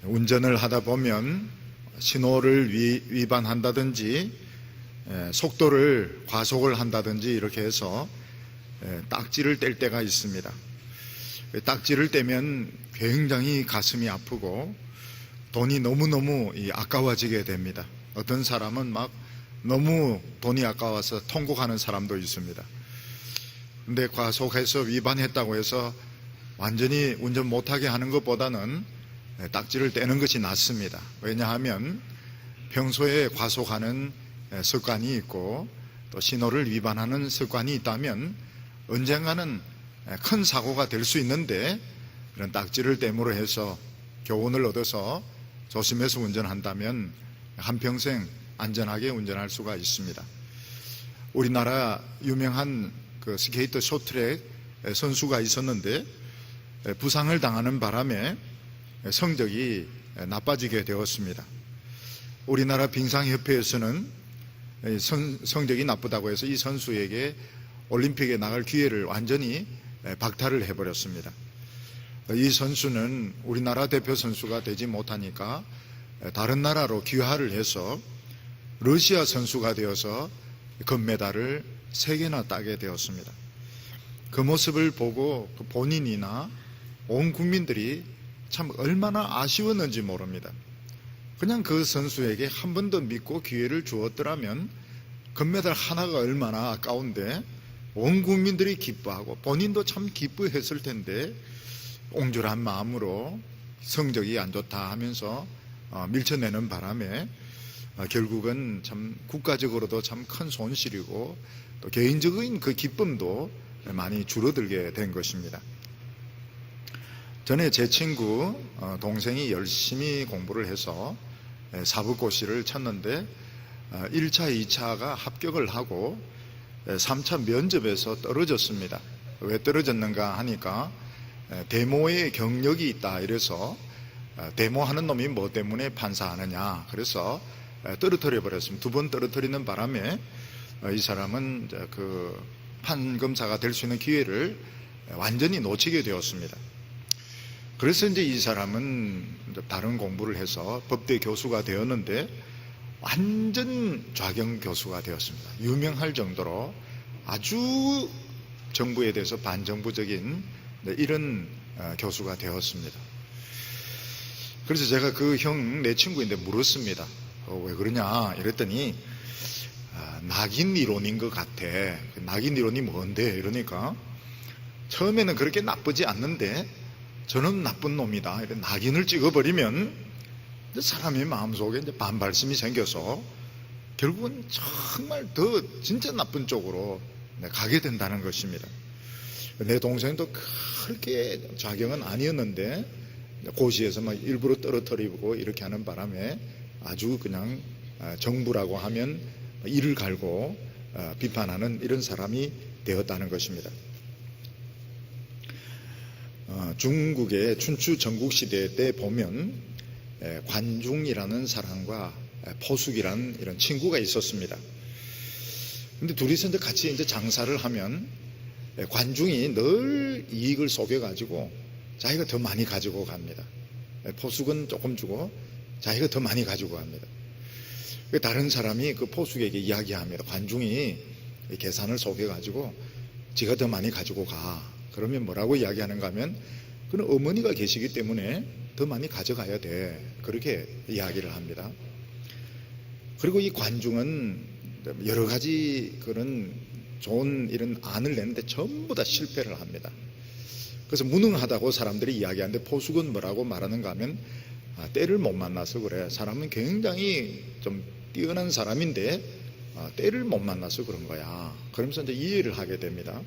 운전을 하다 보면 신호를 위반한다든지 속도를 과속을 한다든지 이렇게 해서 딱지를 뗄 때가 있습니다. 딱지를 떼면 굉장히 가슴이 아프고 돈이 너무너무 아까워지게 됩니다. 어떤 사람은 막 너무 돈이 아까워서 통곡하는 사람도 있습니다. 근데 과속해서 위반했다고 해서 완전히 운전 못하게 하는 것보다는 딱지를 떼는 것이 낫습니다. 왜냐하면 평소에 과속하는 습관이 있고 또 신호를 위반하는 습관이 있다면 언젠가는 큰 사고가 될 수 있는데, 그런 딱지를 떼므로 해서 교훈을 얻어서 조심해서 운전한다면 한평생 안전하게 운전할 수가 있습니다. 우리나라 유명한 그 스케이트 쇼트트랙 선수가 있었는데 부상을 당하는 바람에 성적이 나빠지게 되었습니다. 우리나라 빙상협회에서는 성적이 나쁘다고 해서 이 선수에게 올림픽에 나갈 기회를 완전히 박탈을 해버렸습니다. 이 선수는 우리나라 대표 선수가 되지 못하니까 다른 나라로 귀화를 해서 러시아 선수가 되어서 금메달을 3개나 따게 되었습니다. 그 모습을 보고 본인이나 온 국민들이 참 얼마나 아쉬웠는지 모릅니다. 그냥 그 선수에게 한 번 더 믿고 기회를 주었더라면 금메달 하나가 얼마나 아까운데 온 국민들이 기뻐하고 본인도 참 기뻐했을 텐데 옹졸한 마음으로 성적이 안 좋다 하면서 밀쳐내는 바람에 결국은 참 국가적으로도 참 큰 손실이고 또 개인적인 그 기쁨도 많이 줄어들게 된 것입니다. 전에 제 친구 동생이 열심히 공부를 해서 사법고시를 쳤는데 1차, 2차가 합격을 하고 3차 면접에서 떨어졌습니다. 왜 떨어졌는가 하니까 데모에 경력이 있다 이래서 데모하는 놈이 뭐 때문에 판사하느냐 그래서 떨어뜨려 버렸습니다. 2번 떨어뜨리는 바람에 이 사람은 그 판검사가 될 수 있는 기회를 완전히 놓치게 되었습니다. 그래서 이제 이 사람은 다른 공부를 해서 법대 교수가 되었는데 완전 좌경 교수가 되었습니다. 유명할 정도로 아주 정부에 대해서 반정부적인 이런 교수가 되었습니다. 그래서 제가 그 형, 내 친구인데 물었습니다. 왜 그러냐 이랬더니 낙인 이론인 것 같아. 낙인 이론이 뭔데? 이러니까 처음에는 그렇게 나쁘지 않는데 저는 나쁜 놈이다. 이런 낙인을 찍어버리면 사람의 마음속에 이제 반발심이 생겨서 결국은 정말 더 진짜 나쁜 쪽으로 가게 된다는 것입니다. 내 동생도 그렇게 좌경은 아니었는데 고시에서 막 일부러 떨어뜨리고 이렇게 하는 바람에 아주 그냥 정부라고 하면 이를 갈고 비판하는 이런 사람이 되었다는 것입니다. 중국의 춘추 전국시대 때 보면 관중이라는 사람과 포숙이라는 이런 친구가 있었습니다. 근데 둘이서 이제 같이 이제 장사를 하면 관중이 늘 이익을 속여가지고 자기가 더 많이 가지고 갑니다. 포숙은 조금 주고 자기가 더 많이 가지고 갑니다. 다른 사람이 그 포숙에게 이야기합니다. 관중이 계산을 속여가지고 지가 더 많이 가지고 가. 그러면 뭐라고 이야기하는가 하면 그는 어머니가 계시기 때문에 더 많이 가져가야 돼. 그렇게 이야기를 합니다. 그리고 이 관중은 여러 가지 그런 좋은 이런 안을 내는데 전부 다 실패를 합니다. 그래서 무능하다고 사람들이 이야기하는데 포숙은 뭐라고 말하는가 하면 때를 못 만나서 그래. 사람은 굉장히 좀 뛰어난 사람인데 때를 못 만나서 그런 거야. 그러면서 이제 이해를 하게 됩니다.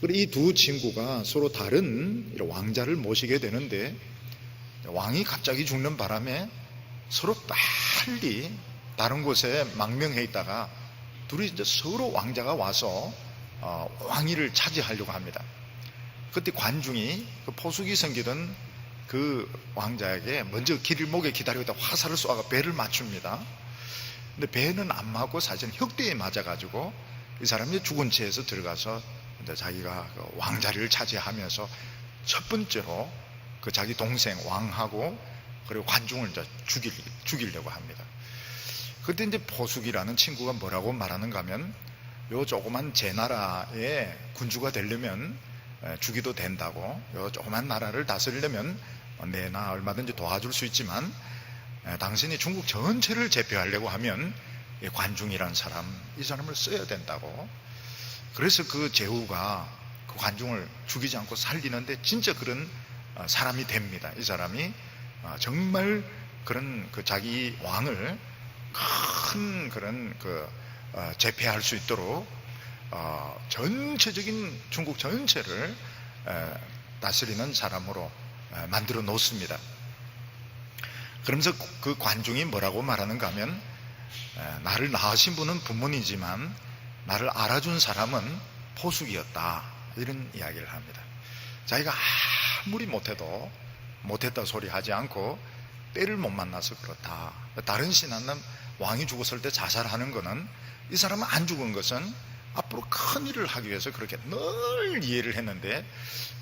그리고 이 두 친구가 서로 다른 왕자를 모시게 되는데 왕이 갑자기 죽는 바람에 서로 빨리 다른 곳에 망명해 있다가 둘이 이제 서로 왕자가 와서 왕위를 차지하려고 합니다. 그때 관중이 그 포숙이 생기던 그 왕자에게 먼저 길목에 기다리고 있다 화살을 쏘아가 배를 맞춥니다. 근데 배는 안 맞고 사실은 혁대에 맞아가지고 이 사람이 죽은 채에서 들어가서 이제 자기가 그 왕자리를 차지하면서 첫 번째로 그 자기 동생 왕하고 그리고 관중을 이제 죽이려고 합니다. 그때 이제 포숙이라는 친구가 뭐라고 말하는가 하면, 요 조그만 제 나라의 군주가 되려면 죽이도 된다고, 요 조그만 나라를 다스리려면 내나 얼마든지 도와줄 수 있지만, 당신이 중국 전체를 제패하려고 하면 관중이란 사람, 이 사람을 써야 된다고. 그래서 그 제후가 그 관중을 죽이지 않고 살리는데 진짜 그런 사람이 됩니다. 이 사람이 정말 그런 그 자기 왕을 큰 그런 제패할 수 있도록 전체적인 중국 전체를 다스리는 사람으로 만들어 놓습니다. 그러면서 그 관중이 뭐라고 말하는가 하면, 나를 낳으신 분은 부모이지만 나를 알아준 사람은 포숙이었다, 이런 이야기를 합니다. 자기가 아무리 못했다 소리 하지 않고 때를 못 만나서 그렇다. 다른 신하는 왕이 죽었을 때 자살하는 거는, 이 사람은 안 죽은 것은 앞으로 큰 일을 하기 위해서 그렇게 늘 이해를 했는데,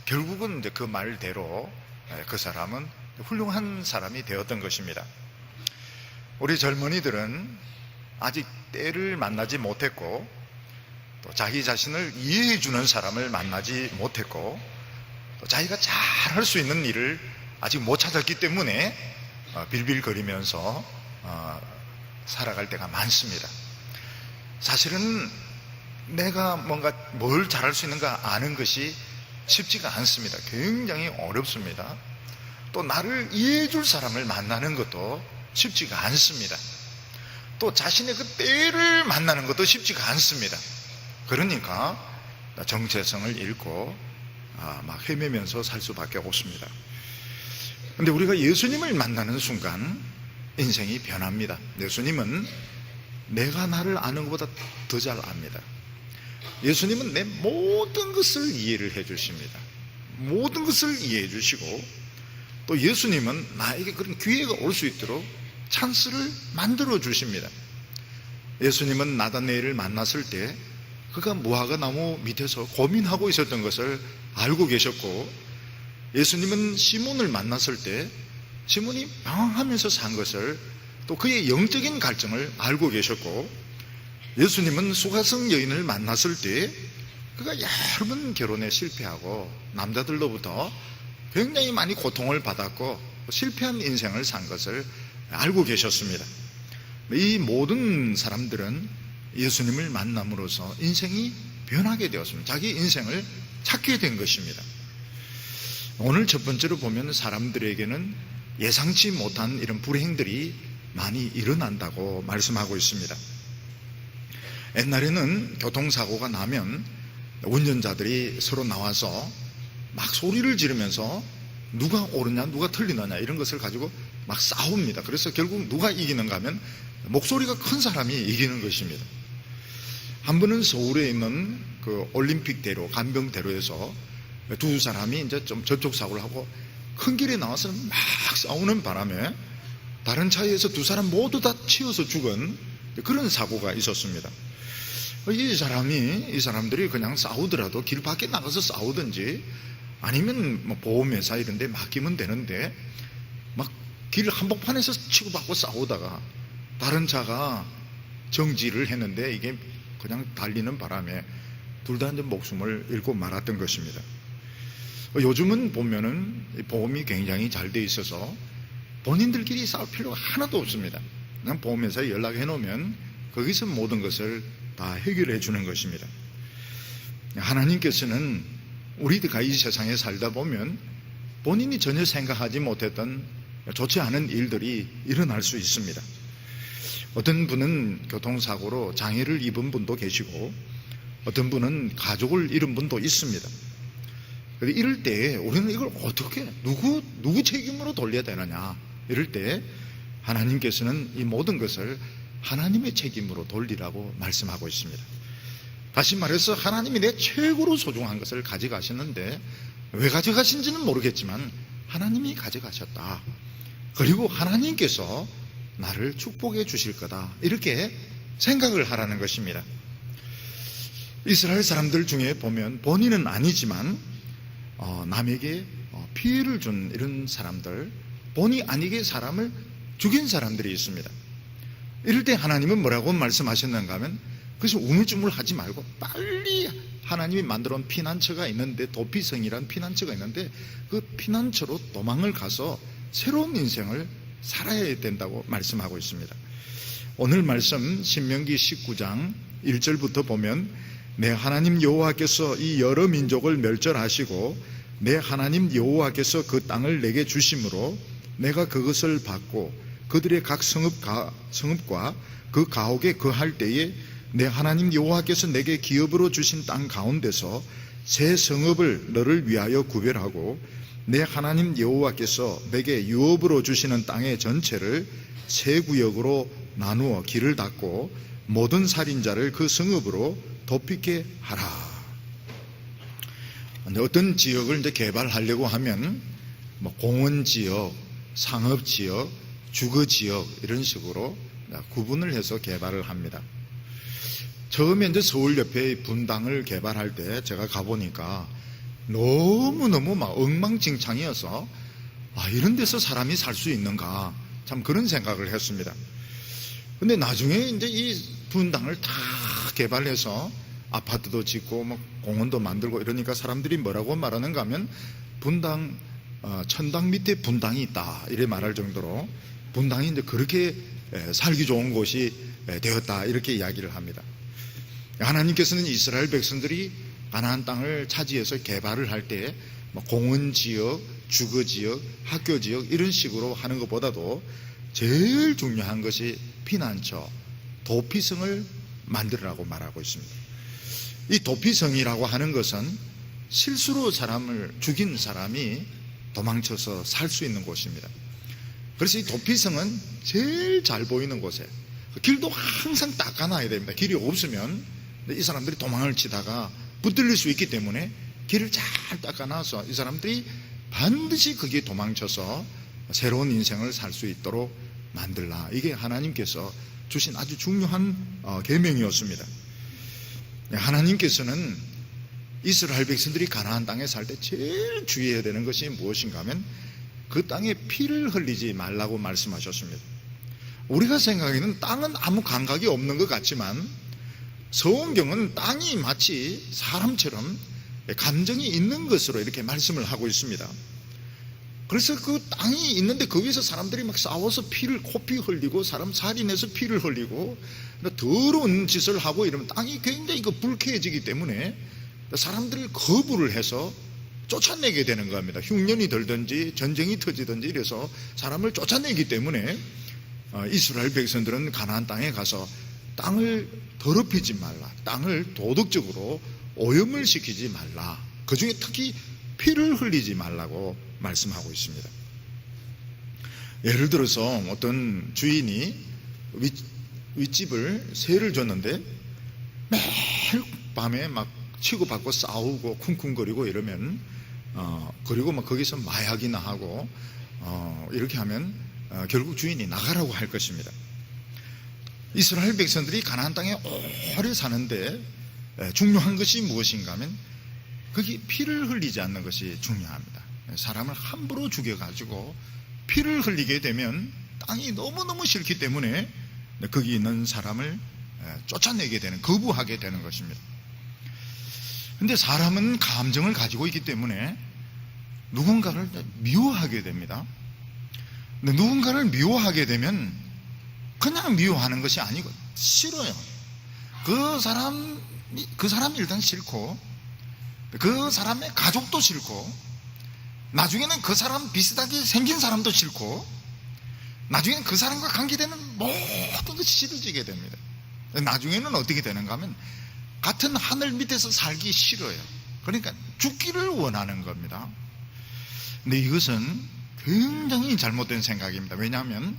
결국은 이제 그 말대로 그 사람은 훌륭한 사람이 되었던 것입니다. 우리 젊은이들은 아직 때를 만나지 못했고, 또 자기 자신을 이해해 주는 사람을 만나지 못했고, 또 자기가 잘할 수 있는 일을 아직 못 찾았기 때문에 빌빌거리면서 살아갈 때가 많습니다. 사실은 내가 뭘 잘할 수 있는가 아는 것이 쉽지가 않습니다. 굉장히 어렵습니다. 또 나를 이해해 줄 사람을 만나는 것도 쉽지가 않습니다. 또 자신의 그 때를 만나는 것도 쉽지가 않습니다. 그러니까 정체성을 잃고 막 헤매면서 살 수밖에 없습니다. 그런데 우리가 예수님을 만나는 순간 인생이 변합니다. 예수님은 내가 나를 아는 것보다 더 잘 압니다. 예수님은 내 모든 것을 이해를 해 주십니다. 모든 것을 이해해 주시고, 또 예수님은 나에게 그런 기회가 올 수 있도록 찬스를 만들어 주십니다. 예수님은 나다네엘을 만났을 때 그가 무화과 나무 밑에서 고민하고 있었던 것을 알고 계셨고, 예수님은 시몬을 만났을 때 시몬이 방황하면서 산 것을, 또 그의 영적인 갈증을 알고 계셨고, 예수님은 수가성 여인을 만났을 때 그가 여러 번 결혼에 실패하고 남자들로부터 굉장히 많이 고통을 받았고 실패한 인생을 산 것을 알고 계셨습니다. 이 모든 사람들은 예수님을 만남으로써 인생이 변하게 되었습니다. 자기 인생을 찾게 된 것입니다. 오늘 첫 번째로 보면 사람들에게는 예상치 못한 이런 불행들이 많이 일어난다고 말씀하고 있습니다. 옛날에는 교통사고가 나면 운전자들이 서로 나와서 막 소리를 지르면서 누가 옳으냐 누가 틀리느냐 이런 것을 가지고 막 싸웁니다. 그래서 결국 누가 이기는가 하면 목소리가 큰 사람이 이기는 것입니다. 한 번은 서울에 있는 그 올림픽대로 간병대로에서 두 사람이 이제 좀 접촉사고를 하고 큰 길에 나와서 막 싸우는 바람에 다른 차에서 두 사람 모두 다 치여서 죽은 그런 사고가 있었습니다. 이 사람들이 그냥 싸우더라도 길 밖에 나가서 싸우든지 아니면 뭐 보험회사 이런 데 맡기면 되는데 막 길 한복판에서 치고받고 싸우다가 다른 차가 정지를 했는데 이게 그냥 달리는 바람에 둘 다 이제 목숨을 잃고 말았던 것입니다. 요즘은 보면은 보험이 굉장히 잘 돼 있어서 본인들끼리 싸울 필요가 하나도 없습니다. 그냥 보험회사에 연락해 놓으면 거기서 모든 것을 다 해결해 주는 것입니다. 하나님께서는 우리가 이 세상에 살다 보면 본인이 전혀 생각하지 못했던 좋지 않은 일들이 일어날 수 있습니다. 어떤 분은 교통사고로 장애를 입은 분도 계시고 어떤 분은 가족을 잃은 분도 있습니다. 이럴 때 우리는 이걸 어떻게 누구 책임으로 돌려야 되느냐, 이럴 때 하나님께서는 이 모든 것을 하나님의 책임으로 돌리라고 말씀하고 있습니다. 다시 말해서 하나님이 내 최고로 소중한 것을 가져가셨는데 왜 가져가신지는 모르겠지만 하나님이 가져가셨다. 그리고 하나님께서 나를 축복해 주실 거다, 이렇게 생각을 하라는 것입니다. 이스라엘 사람들 중에 보면 본인은 아니지만 남에게 피해를 준 이런 사람들, 본의 아니게 사람을 죽인 사람들이 있습니다. 이럴 때 하나님은 뭐라고 말씀하셨는가 하면, 그래서 우물쭈물하지 말고 빨리 하나님이 만들어 온 피난처가 있는데, 도피성이라는 피난처가 있는데 그 피난처로 도망을 가서 새로운 인생을 살아야 된다고 말씀하고 있습니다. 오늘 말씀 신명기 19장 1절부터 보면, 내 하나님 여호와께서 이 여러 민족을 멸절하시고 내 하나님 여호와께서 그 땅을 내게 주심으로 내가 그것을 받고 그들의 각 성읍과 그 가옥에 거할 때에 내 하나님 여호와께서 내게 기업으로 주신 땅 가운데서 새 성읍을 너를 위하여 구별하고 내 하나님 여호와께서 내게 유업으로 주시는 땅의 전체를 세 구역으로 나누어 길을 닫고 모든 살인자를 그 성읍으로 덮이게 하라. 어떤 지역을 이제 개발하려고 하면 공원 지역, 상업 지역, 주거 지역 이런 식으로 구분을 해서 개발을 합니다. 처음에 이제 서울 옆에 분당을 개발할 때 제가 가보니까 너무너무 막 엉망진창이어서 이런 데서 사람이 살 수 있는가, 참 그런 생각을 했습니다. 근데 나중에 이제 이 분당을 다 개발해서 아파트도 짓고 공원도 만들고 이러니까 사람들이 뭐라고 말하는가 하면, 분당 천당 밑에 분당이 있다 이래 말할 정도로 분당이 이제 그렇게 살기 좋은 곳이 되었다 이렇게 이야기를 합니다. 하나님께서는 이스라엘 백성들이 가나안 땅을 차지해서 개발을 할 때 공원 지역, 주거 지역, 학교 지역 이런 식으로 하는 것보다도 제일 중요한 것이 피난처, 도피성을 만들으라고 말하고 있습니다. 이 도피성이라고 하는 것은 실수로 사람을 죽인 사람이 도망쳐서 살 수 있는 곳입니다. 그래서 이 도피성은 제일 잘 보이는 곳에, 길도 항상 닦아놔야 됩니다. 길이 없으면 이 사람들이 도망을 치다가 붙들릴 수 있기 때문에 길을 잘 닦아놔서 이 사람들이 반드시 거기에 도망쳐서 새로운 인생을 살 수 있도록 만들라. 이게 하나님께서 주신 아주 중요한 계명이었습니다. 하나님께서는 이스라엘 백성들이 가나안 땅에 살 때 제일 주의해야 되는 것이 무엇인가 하면, 그 땅에 피를 흘리지 말라고 말씀하셨습니다. 우리가 생각하기에는 땅은 아무 감각이 없는 것 같지만 성경은 땅이 마치 사람처럼 감정이 있는 것으로 이렇게 말씀을 하고 있습니다. 그래서 그 땅이 있는데 거기서 사람들이 막 싸워서 피를 코피 흘리고 사람 살인해서 피를 흘리고 더러운 짓을 하고 이러면 땅이 굉장히 불쾌해지기 때문에 사람들을 거부를 해서 쫓아내게 되는 겁니다. 흉년이 들든지 전쟁이 터지든지 이래서 사람을 쫓아내기 때문에 이스라엘 백성들은 가나안 땅에 가서 땅을 더럽히지 말라, 땅을 도덕적으로 오염을 시키지 말라, 그 중에 특히 피를 흘리지 말라고 말씀하고 있습니다. 예를 들어서 어떤 주인이 윗집을 세를 줬는데 매일 밤에 막 치고받고 싸우고 쿵쿵거리고 이러면 그리고 막 거기서 마약이나 하고 이렇게 하면 결국 주인이 나가라고 할 것입니다. 이스라엘 백성들이 가나안 땅에 오래 사는데 중요한 것이 무엇인가 하면 거기 피를 흘리지 않는 것이 중요합니다. 사람을 함부로 죽여가지고 피를 흘리게 되면 땅이 너무너무 싫기 때문에 거기 있는 사람을 쫓아내게 되는, 거부하게 되는 것입니다. 근데 사람은 감정을 가지고 있기 때문에 누군가를 미워하게 됩니다. 근데 누군가를 미워하게 되면 그냥 미워하는 것이 아니고 싫어요. 그 사람이 일단 싫고, 그 사람의 가족도 싫고, 나중에는 그 사람 비슷하게 생긴 사람도 싫고, 나중에는 그 사람과 관계되는 모든 것이 싫어지게 됩니다. 나중에는 어떻게 되는가 하면 같은 하늘 밑에서 살기 싫어요. 그러니까 죽기를 원하는 겁니다. 근데 이것은 굉장히 잘못된 생각입니다. 왜냐하면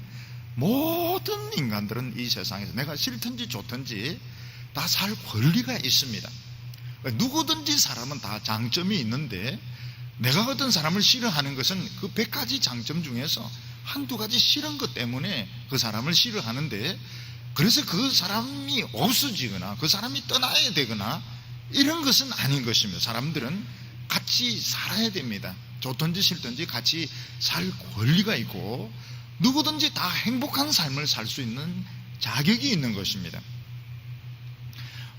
모든 인간들은 이 세상에서 내가 싫든지 좋든지 다 살 권리가 있습니다. 누구든지 사람은 다 장점이 있는데 내가 어떤 사람을 싫어하는 것은 그 100가지 장점 중에서 한두 가지 싫은 것 때문에 그 사람을 싫어하는데, 그래서 그 사람이 없어지거나 그 사람이 떠나야 되거나 이런 것은 아닌 것입니다. 사람들은 같이 살아야 됩니다. 좋든지 싫든지 같이 살 권리가 있고 누구든지 다 행복한 삶을 살 수 있는 자격이 있는 것입니다.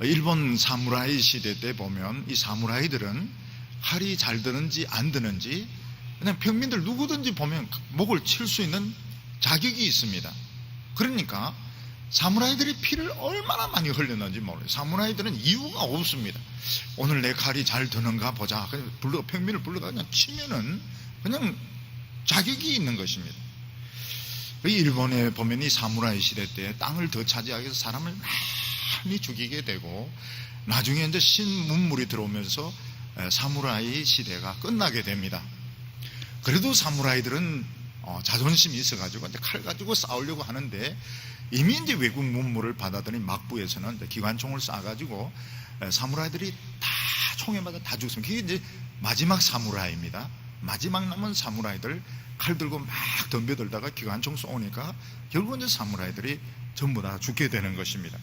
일본 사무라이 시대 때 보면 이 사무라이들은 칼이 잘 드는지 안 드는지 그냥 평민들 누구든지 보면 목을 칠 수 있는 자격이 있습니다. 그러니까 사무라이들이 피를 얼마나 많이 흘렸는지 모르겠어요. 사무라이들은 이유가 없습니다. 오늘 내 칼이 잘 드는가 보자. 그냥 평민을 불러다 그냥 치면은 그냥 자격이 있는 것입니다. 일본에 보면 이 사무라이 시대 때 땅을 더 차지하기 위해서 사람을 많이 죽이게 되고 나중에 이제 신문물이 들어오면서 사무라이 시대가 끝나게 됩니다. 그래도 사무라이들은 자존심이 있어가지고 이제 칼 가지고 싸우려고 하는데 이미 이제 외국 문물을 받아들인 막부에서는 이제 기관총을 쏴가지고 사무라이들이 다 총에 맞아 다 죽습니다. 그게 이제 마지막 사무라이입니다. 마지막 남은 사무라이들 칼 들고 막 덤벼들다가 기관총 쏘니까 결국 이제 사무라이들이 전부 다 죽게 되는 것입니다.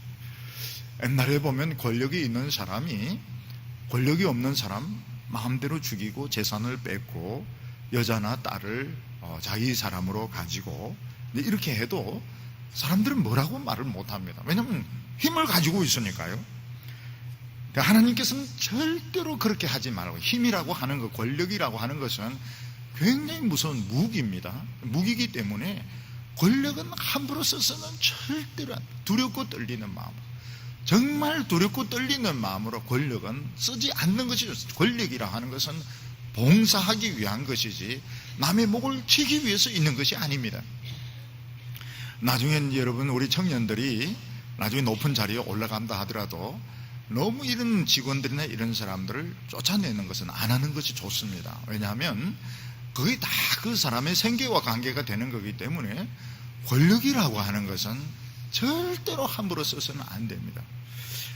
옛날에 보면 권력이 있는 사람이 권력이 없는 사람 마음대로 죽이고 재산을 뺏고 여자나 딸을 자기 사람으로 가지고 이렇게 해도 사람들은 뭐라고 말을 못합니다. 왜냐하면 힘을 가지고 있으니까요. 하나님께서는 절대로 그렇게 하지 말고 힘이라고 하는 것, 권력이라고 하는 것은 굉장히 무서운 무기입니다. 무기이기 때문에 권력은 함부로 써서는 절대로 두렵고 떨리는 마음, 정말 두렵고 떨리는 마음으로 권력은 쓰지 않는 것이죠. 권력이라 하는 것은 봉사하기 위한 것이지 남의 목을 치기 위해서 있는 것이 아닙니다. 나중엔 여러분 우리 청년들이 나중에 높은 자리에 올라간다 하더라도 너무 이런 직원들이나 이런 사람들을 쫓아내는 것은 안 하는 것이 좋습니다. 왜냐하면 그게 다 그 사람의 생계와 관계가 되는 거기 때문에 권력이라고 하는 것은 절대로 함부로 써서는 안 됩니다.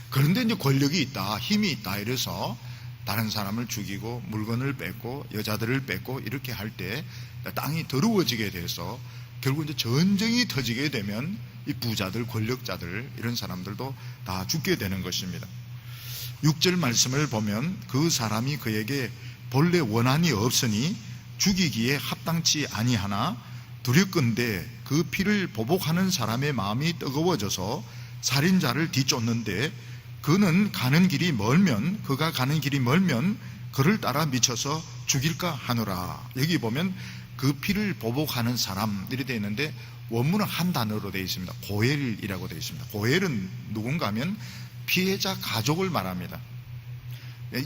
그런데 이제 권력이 있다, 힘이 있다 이래서 다른 사람을 죽이고 물건을 뺏고 여자들을 뺏고 이렇게 할 때 땅이 더러워지게 돼서 결국 이제 전쟁이 터지게 되면 이 부자들, 권력자들 이런 사람들도 다 죽게 되는 것입니다. 6절 말씀을 보면 그 사람이 그에게 본래 원한이 없으니 죽이기에 합당치 아니하나 두렵건대 그 피를 보복하는 사람의 마음이 뜨거워져서 살인자를 뒤쫓는데 그는 가는 길이 멀면 그가 가는 길이 멀면 그를 따라 미쳐서 죽일까 하노라. 여기 보면 그 피를 보복하는 사람들이 되어 있는데 원문은 한 단어로 되어 있습니다. 고엘이라고 되어 있습니다. 고엘은 누군가 하면 피해자 가족을 말합니다.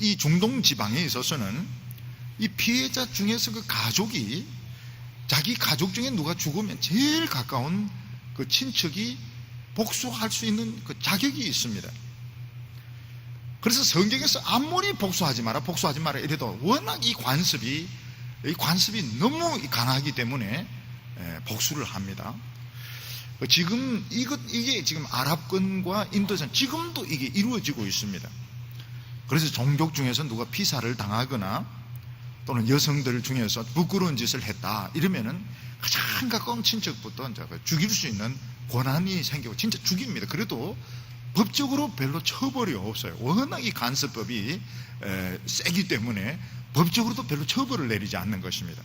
이 중동 지방에 있어서는 이 피해자 중에서 그 가족이 자기 가족 중에 누가 죽으면 제일 가까운 그 친척이 복수할 수 있는 그 자격이 있습니다. 그래서 성경에서 아무리 복수하지 마라 이래도 워낙 이 관습이 너무 강하기 때문에 복수를 합니다. 지금 이게 지금 아랍권과 인도에서는 지금도 이게 이루어지고 있습니다. 그래서 종족 중에서 누가 피살을 당하거나 또는 여성들 중에서 부끄러운 짓을 했다 이러면은 가장 가까운 친척부터 이제 죽일 수 있는 권한이 생기고 진짜 죽입니다. 그래도 법적으로 별로 처벌이 없어요. 워낙 이 간섭법이 세기 때문에 법적으로도 별로 처벌을 내리지 않는 것입니다.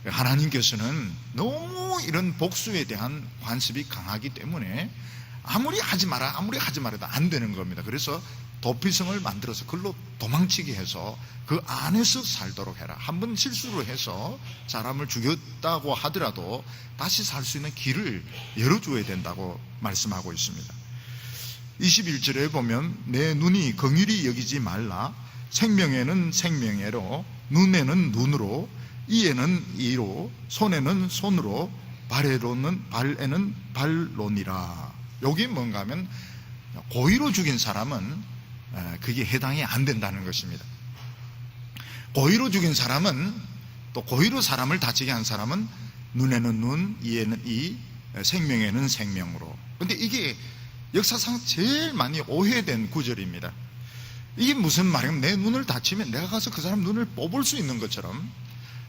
하나님께서는 너무 이런 복수에 대한 관습이 강하기 때문에 아무리 하지 말아도 안 되는 겁니다. 그래서 도피성을 만들어서 그걸로 도망치게 해서 그 안에서 살도록 해라. 한번 실수로 해서 사람을 죽였다고 하더라도 다시 살 수 있는 길을 열어줘야 된다고 말씀하고 있습니다. 21절에 보면 내 눈이 긍휼히 여기지 말라. 생명에는 생명애로, 눈에는 눈으로, 이에는 이로, 손에는 손으로, 발에는 발로니라. 여기 뭔가 하면 고의로 죽인 사람은 그게 해당이 안 된다는 것입니다. 고의로 죽인 사람은 또 고의로 사람을 다치게 한 사람은 눈에는 눈, 이에는 이, 생명에는 생명으로. 근데 이게 역사상 제일 많이 오해된 구절입니다. 이게 무슨 말이냐면 내 눈을 다치면 내가 가서 그 사람 눈을 뽑을 수 있는 것처럼,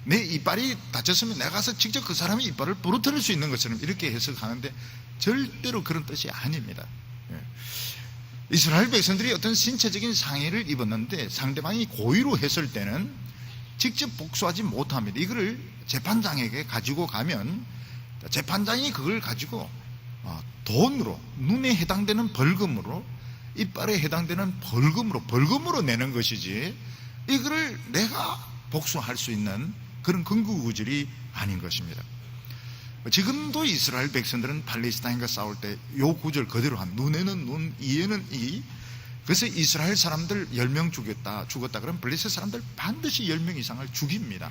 내 이빨이 다쳤으면 내가 가서 직접 그 사람의 이빨을 부러뜨릴 수 있는 것처럼 이렇게 해석하는데 절대로 그런 뜻이 아닙니다. 이스라엘 백성들이 어떤 신체적인 상해를 입었는데 상대방이 고의로 했을 때는 직접 복수하지 못합니다. 이거를 재판장에게 가지고 가면 재판장이 그걸 가지고 돈으로, 눈에 해당되는 벌금으로, 이빨에 해당되는 벌금으로 내는 것이지, 이거를 내가 복수할 수 있는 그런 근거 구절이 아닌 것입니다. 지금도 이스라엘 백성들은 팔레스타인과 싸울 때 이 구절 그대로 한, 눈에는 눈, 이에는 이. 그래서 이스라엘 사람들 10명 죽었다 그러면 블레셋 사람들 반드시 10명 이상을 죽입니다.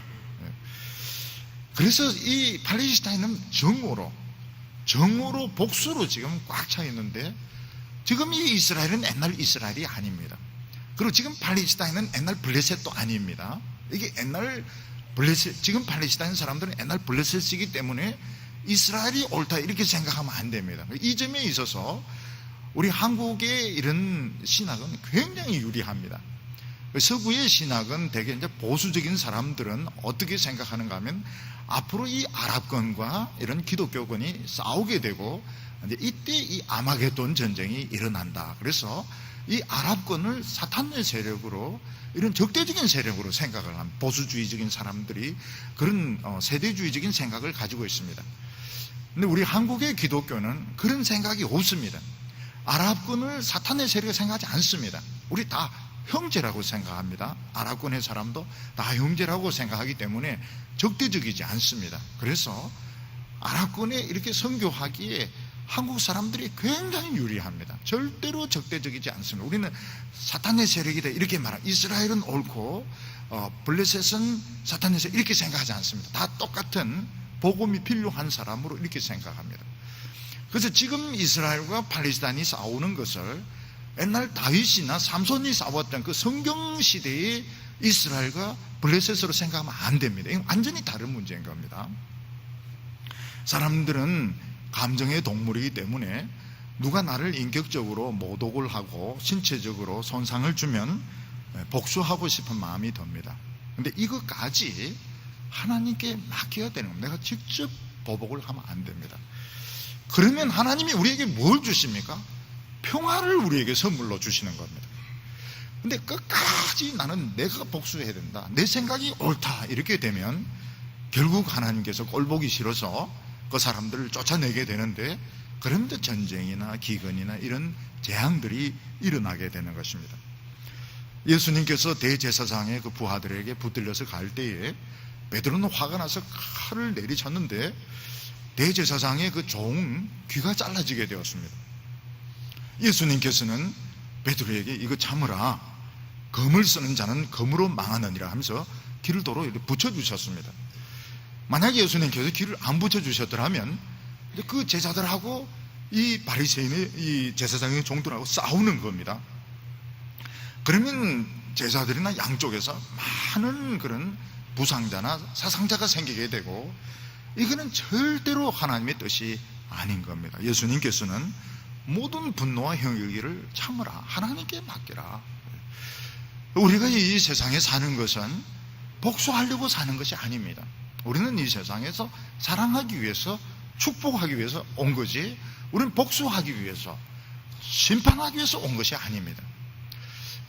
그래서 이 팔레스타인은 정오로 복수로 지금 꽉 차 있는데, 지금 이 이스라엘은 옛날 이스라엘이 아닙니다. 그리고 지금 팔레스타인은 옛날 블레셋도 아닙니다. 이게 옛날 블레셋, 지금 팔레스타인 사람들은 옛날 블레셋이기 때문에 이스라엘이 옳다 이렇게 생각하면 안 됩니다. 이 점에 있어서 우리 한국의 이런 신학은 굉장히 유리합니다. 서구의 신학은 대개 이제 보수적인 사람들은 어떻게 생각하는가 하면, 앞으로 이 아랍권과 이런 기독교권이 싸우게 되고 이제 이때 이 아마게돈 전쟁이 일어난다. 그래서 이 아랍권을 사탄의 세력으로, 이런 적대적인 세력으로 생각을 한 보수주의적인 사람들이 그런 세대주의적인 생각을 가지고 있습니다. 근데 우리 한국의 기독교는 그런 생각이 없습니다. 아랍권을 사탄의 세력으로 생각하지 않습니다. 우리 다 형제라고 생각합니다. 아랍권의 사람도 다 형제라고 생각하기 때문에 적대적이지 않습니다. 그래서 아랍권에 이렇게 선교하기에 한국 사람들이 굉장히 유리합니다. 절대로 적대적이지 않습니다. 우리는 사탄의 세력이다 이렇게 말합니다. 이스라엘은 옳고 블레셋은 사탄의 세력 이렇게 생각하지 않습니다. 다 똑같은 복음이 필요한 사람으로 이렇게 생각합니다. 그래서 지금 이스라엘과 팔레스타인이 싸우는 것을 옛날 다윗이나 삼손이 싸웠던 그 성경 시대의 이스라엘과 블레셋으로 생각하면 안 됩니다. 이건 완전히 다른 문제인 겁니다. 사람들은 감정의 동물이기 때문에 누가 나를 인격적으로 모독을 하고 신체적으로 손상을 주면 복수하고 싶은 마음이 듭니다. 그런데 이것까지 하나님께 맡겨야 되는 겁니다. 내가 직접 보복을 하면 안 됩니다. 그러면 하나님이 우리에게 뭘 주십니까? 평화를 우리에게 선물로 주시는 겁니다. 근데 끝까지 나는 내가 복수해야 된다, 내 생각이 옳다 이렇게 되면 결국 하나님께서 꼴보기 싫어서 그 사람들을 쫓아내게 되는데, 그러면서 전쟁이나 기근이나 이런 재앙들이 일어나게 되는 것입니다. 예수님께서 대제사장의 그 부하들에게 붙들려서 갈 때에 베드로는 화가 나서 칼을 내리쳤는데 대제사장의 그 종 귀가 잘라지게 되었습니다. 예수님께서는 베드로에게 이거 참으라, 검을 쓰는 자는 검으로 망하느니라 하면서 귀를 도로 이렇게 붙여주셨습니다. 만약에 예수님께서 귀를 안 붙여주셨더라면 그 제자들하고 이 바리새인의 이 제사장의 종들하고 싸우는 겁니다. 그러면 제자들이나 양쪽에서 많은 그런 부상자나 사상자가 생기게 되고, 이거는 절대로 하나님의 뜻이 아닌 겁니다. 예수님께서는 모든 분노와 형일기를 참으라, 하나님께 맡겨라. 우리가 이 세상에 사는 것은 복수하려고 사는 것이 아닙니다. 우리는 이 세상에서 사랑하기 위해서, 축복하기 위해서 온 거지, 우리는 복수하기 위해서, 심판하기 위해서 온 것이 아닙니다.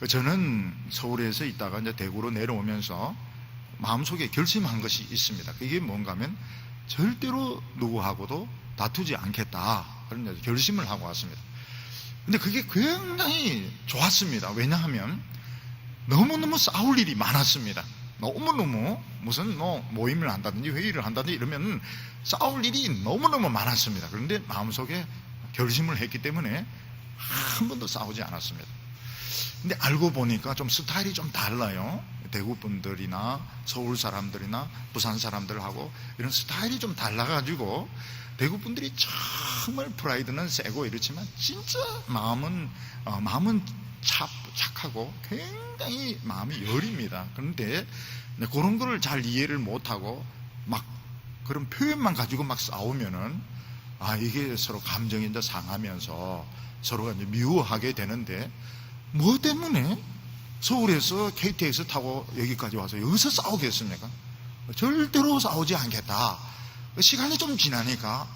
저는 서울에서 있다가 이제 대구로 내려오면서 마음속에 결심한 것이 있습니다. 그게 뭔가 하면 절대로 누구하고도 다투지 않겠다, 그런 결심을 하고 왔습니다. 근데 그게 굉장히 좋았습니다. 왜냐하면 너무너무 싸울 일이 많았습니다. 너무너무 무슨 모임을 한다든지 회의를 한다든지 이러면 싸울 일이 너무너무 많았습니다. 그런데 마음속에 결심을 했기 때문에 한 번도 싸우지 않았습니다. 근데 알고 보니까 좀 스타일이 좀 달라요. 대구 분들이나 서울 사람들이나 부산 사람들하고 이런 스타일이 좀 달라가지고, 대구 분들이 정말 프라이드는 세고 이렇지만 진짜 마음은 착하고 굉장히 마음이 여립니다. 그런데 그런 거를 잘 이해를 못하고 막 그런 표현만 가지고 막 싸우면은 이게 서로 감정이 이제 상하면서 서로가 이제 미워하게 되는데, 뭐 때문에 서울에서 KTX 타고 여기까지 와서 여기서 싸우겠습니까? 절대로 싸우지 않겠다. 시간이 좀 지나니까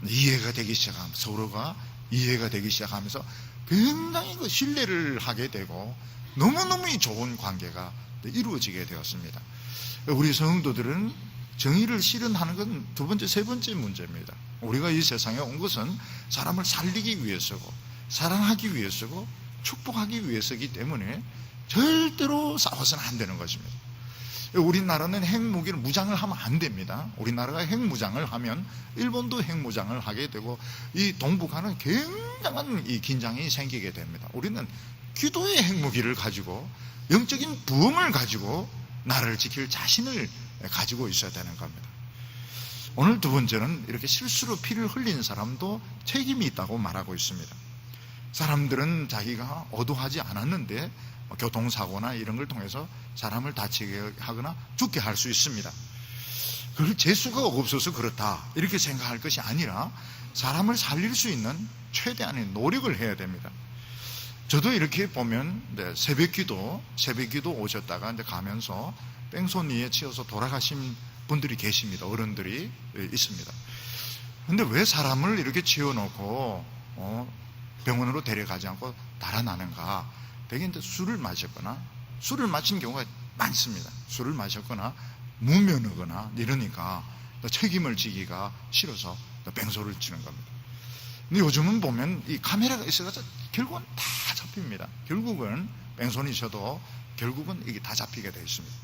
이해가 되기 시작하면서, 서로가 이해가 되기 시작하면서 굉장히 그 신뢰를 하게 되고 너무너무 좋은 관계가 이루어지게 되었습니다. 우리 성도들은 정의를 실현하는 건 두 번째, 세 번째 문제입니다. 우리가 이 세상에 온 것은 사람을 살리기 위해서고 사랑하기 위해서고 축복하기 위해서이기 때문에 절대로 싸워서는 안 되는 것입니다. 우리나라는 핵무기를 무장을 하면 안 됩니다. 우리나라가 핵무장을 하면 일본도 핵무장을 하게 되고 이 동북아는 굉장한 이 긴장이 생기게 됩니다. 우리는 기도의 핵무기를 가지고 영적인 부흥을 가지고 나라를 지킬 자신을 가지고 있어야 되는 겁니다. 오늘 두 번째는 이렇게 실수로 피를 흘린 사람도 책임이 있다고 말하고 있습니다. 사람들은 자기가 의도하지 않았는데 교통사고나 이런 걸 통해서 사람을 다치게 하거나 죽게 할 수 있습니다. 그걸 재수가 없어서 그렇다 이렇게 생각할 것이 아니라 사람을 살릴 수 있는 최대한의 노력을 해야 됩니다. 저도 이렇게 보면 새벽기도 오셨다가 이제 가면서 뺑소니에 치여서 돌아가신 분들이 계십니다. 어른들이 있습니다. 근데 왜 사람을 이렇게 치워놓고 병원으로 데려가지 않고 달아나는가? 대개 이제 술을 마셨거나 술을 마신 경우가 많습니다. 술을 마셨거나 무면허거나 이러니까 책임을 지기가 싫어서 뺑소를 치는 겁니다. 근데 요즘은 보면 이 카메라가 있어서 결국은 다 잡힙니다. 결국은 뺑소니셔도 결국은 이게 다 잡히게 되어 있습니다.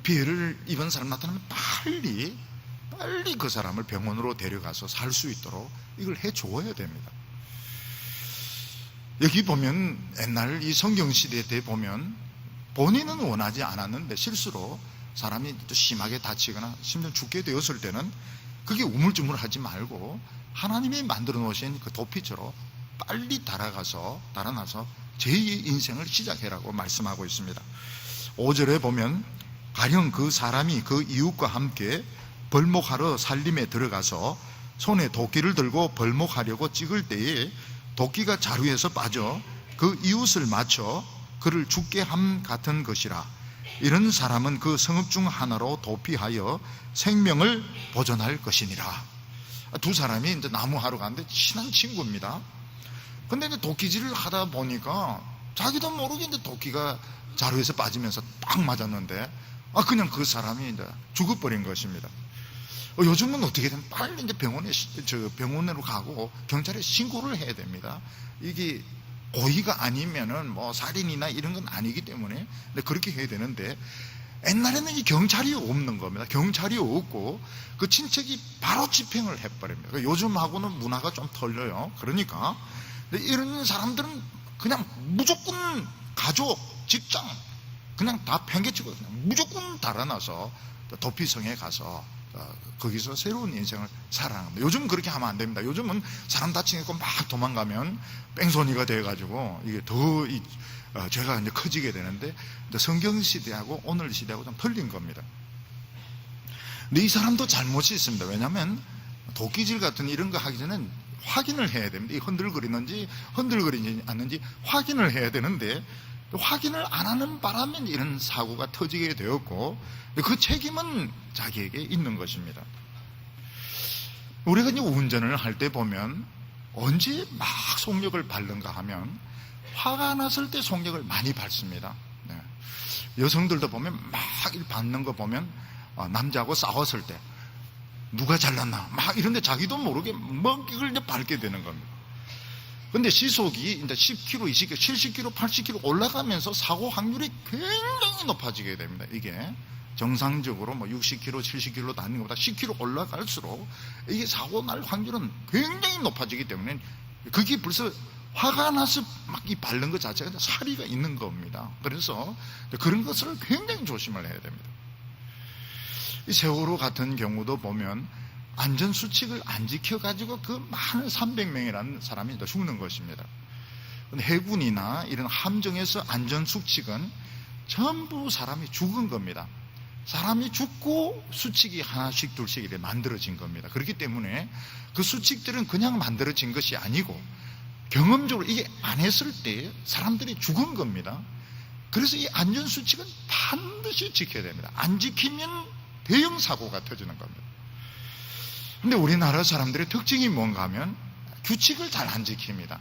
피해를 입은 사람 나타나면 빨리 그 사람을 병원으로 데려가서 살 수 있도록 이걸 해줘야 됩니다. 여기 보면 옛날 이 성경시대 때 보면 본인은 원하지 않았는데 실수로 사람이 또 심하게 다치거나 심지어 죽게 되었을 때는 그게 우물쭈물하지 말고 하나님이 만들어 놓으신 그 도피처로 빨리 달아나서 제2의 인생을 시작해라고 말씀하고 있습니다. 5절에 보면 가령 그 사람이 그 이웃과 함께 벌목하러 살림에 들어가서 손에 도끼를 들고 벌목하려고 찍을 때에 도끼가 자루에서 빠져 그 이웃을 맞춰 그를 죽게 함 같은 것이라. 이런 사람은 그 성읍 중 하나로 도피하여 생명을 보존할 것이니라. 두 사람이 이제 나무하러 가는데 친한 친구입니다. 근데 이제 도끼질을 하다 보니까 자기도 모르게 이제 도끼가 자루에서 빠지면서 딱 맞았는데 그냥 그 사람이 이제 죽어버린 것입니다. 요즘은 어떻게 되면 빨리 이제 병원으로 가고 경찰에 신고를 해야 됩니다. 이게 고의가 아니면은 뭐 살인이나 이런 건 아니기 때문에 그렇게 해야 되는데 옛날에는 이 경찰이 없는 겁니다. 경찰이 없고 그 친척이 바로 집행을 해버립니다. 요즘하고는 문화가 좀 틀려요. 그러니까 이런 사람들은 그냥 무조건 가족, 직장 그냥 다 팽개치고 그냥 무조건 달아나서 도피성에 가서 거기서 새로운 인생을 살아가는 겁니다. 요즘은 그렇게 하면 안 됩니다. 요즘은 사람 다치고 막 도망가면 뺑소니가 돼가지고 이게 더 죄가 이제 커지게 되는데 성경 시대하고 오늘 시대하고 좀 틀린 겁니다. 근데 이 사람도 잘못이 있습니다. 왜냐하면 도끼질 같은 이런 거 하기 전에 확인을 해야 됩니다. 이 흔들거리는지 않는지 확인을 해야 되는데 확인을 안 하는 바람에 이런 사고가 터지게 되었고 그 책임은 자기에게 있는 것입니다. 우리가 이제 운전을 할 때 보면 언제 막 속력을 밟는가 하면 화가 났을 때 속력을 많이 밟습니다. 여성들도 보면 막 밟는 거 보면 남자하고 싸웠을 때 누가 잘났나 막 이런데 자기도 모르게 막 이걸 이제 밟게 되는 겁니다. 근데 시속이 이제 10km, 20km, 70km, 80km 올라가면서 사고 확률이 굉장히 높아지게 됩니다. 이게 정상적으로 뭐 60km, 70km 다니는 것보다 10km 올라갈수록 이게 사고 날 확률은 굉장히 높아지기 때문에 그게 벌써 화가 나서 막 이 밟는 것 자체가 사리가 있는 겁니다. 그래서 그런 것을 굉장히 조심을 해야 됩니다. 이 세월호 같은 경우도 보면 안전수칙을 안 지켜가지고 그 많은 300명이라는 사람이 죽는 것입니다. 해군이나 이런 함정에서 안전수칙은 전부 사람이 죽은 겁니다. 사람이 죽고 수칙이 하나씩 둘씩 이렇게 만들어진 겁니다. 그렇기 때문에 그 수칙들은 그냥 만들어진 것이 아니고 경험적으로 이게 안 했을 때 사람들이 죽은 겁니다. 그래서 이 안전수칙은 반드시 지켜야 됩니다. 안 지키면 대형 사고가 터지는 겁니다. 근데 우리나라 사람들의 특징이 뭔가 하면 규칙을 잘 안 지킵니다.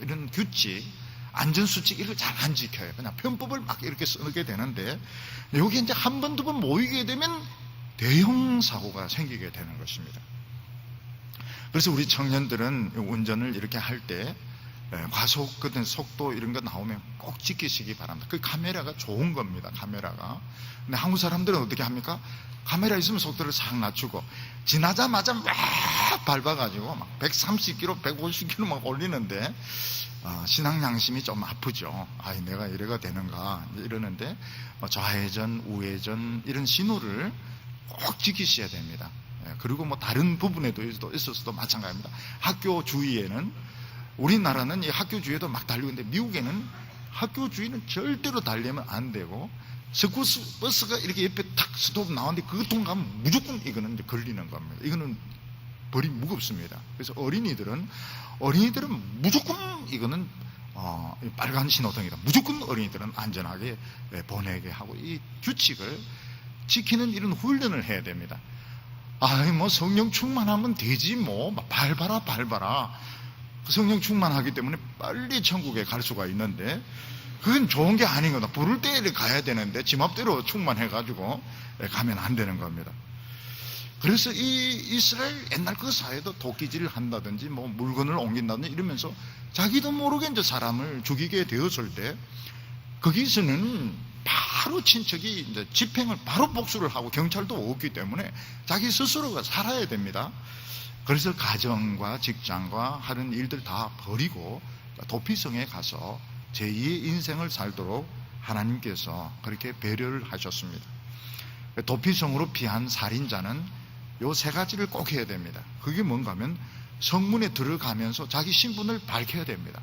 이런 규칙, 안전수칙 이걸 잘 안 지켜요. 그냥 편법을 막 이렇게 쓰게 되는데 여기 이제 한 번, 두 번 모이게 되면 대형 사고가 생기게 되는 것입니다. 그래서 우리 청년들은 운전을 이렇게 할 때 과속 같은 속도 이런 거 나오면 꼭 지키시기 바랍니다. 그 카메라가 좋은 겁니다. 카메라가. 근데 한국 사람들은 어떻게 합니까? 카메라 있으면 속도를 싹 낮추고 지나자마자 막 밟아가지고 막 130km, 150km 막 올리는데 신앙 양심이 좀 아프죠. 내가 이래가 되는가 이러는데 좌회전, 우회전 이런 신호를 꼭 지키셔야 됩니다. 그리고 뭐 다른 부분에도 있어서도 마찬가지입니다. 학교 주위에는 우리나라는 이 학교 주위에도 막 달리고 있는데 미국에는 학교 주위는 절대로 달리면 안 되고 스쿠스 버스가 이렇게 옆에 탁 스톱 나오는데 그거 통과하면 무조건 이거는 이제 걸리는 겁니다. 이거는 벌이 무겁습니다. 그래서 어린이들은 무조건 이거는 빨간 신호등이다. 무조건 어린이들은 안전하게 보내게 하고 이 규칙을 지키는 이런 훈련을 해야 됩니다. 뭐 성령 충만하면 되지 뭐 밟아라. 성령 충만하기 때문에 빨리 천국에 갈 수가 있는데 그건 좋은 게 아닌 거다. 부를 때 가야 되는데 지 맘대로 충만해가지고 가면 안 되는 겁니다. 그래서 이 이스라엘 옛날 그 사회도 도끼질을 한다든지 뭐 물건을 옮긴다든지 이러면서 자기도 모르게 이제 사람을 죽이게 되었을 때 거기서는 바로 친척이 이제 집행을 바로 복수를 하고 경찰도 없기 때문에 자기 스스로가 살아야 됩니다. 그래서 가정과 직장과 하는 일들 다 버리고 도피성에 가서 제2의 인생을 살도록 하나님께서 그렇게 배려를 하셨습니다. 도피성으로 피한 살인자는 요 세 가지를 꼭 해야 됩니다. 그게 뭔가 하면 성문에 들어가면서 자기 신분을 밝혀야 됩니다.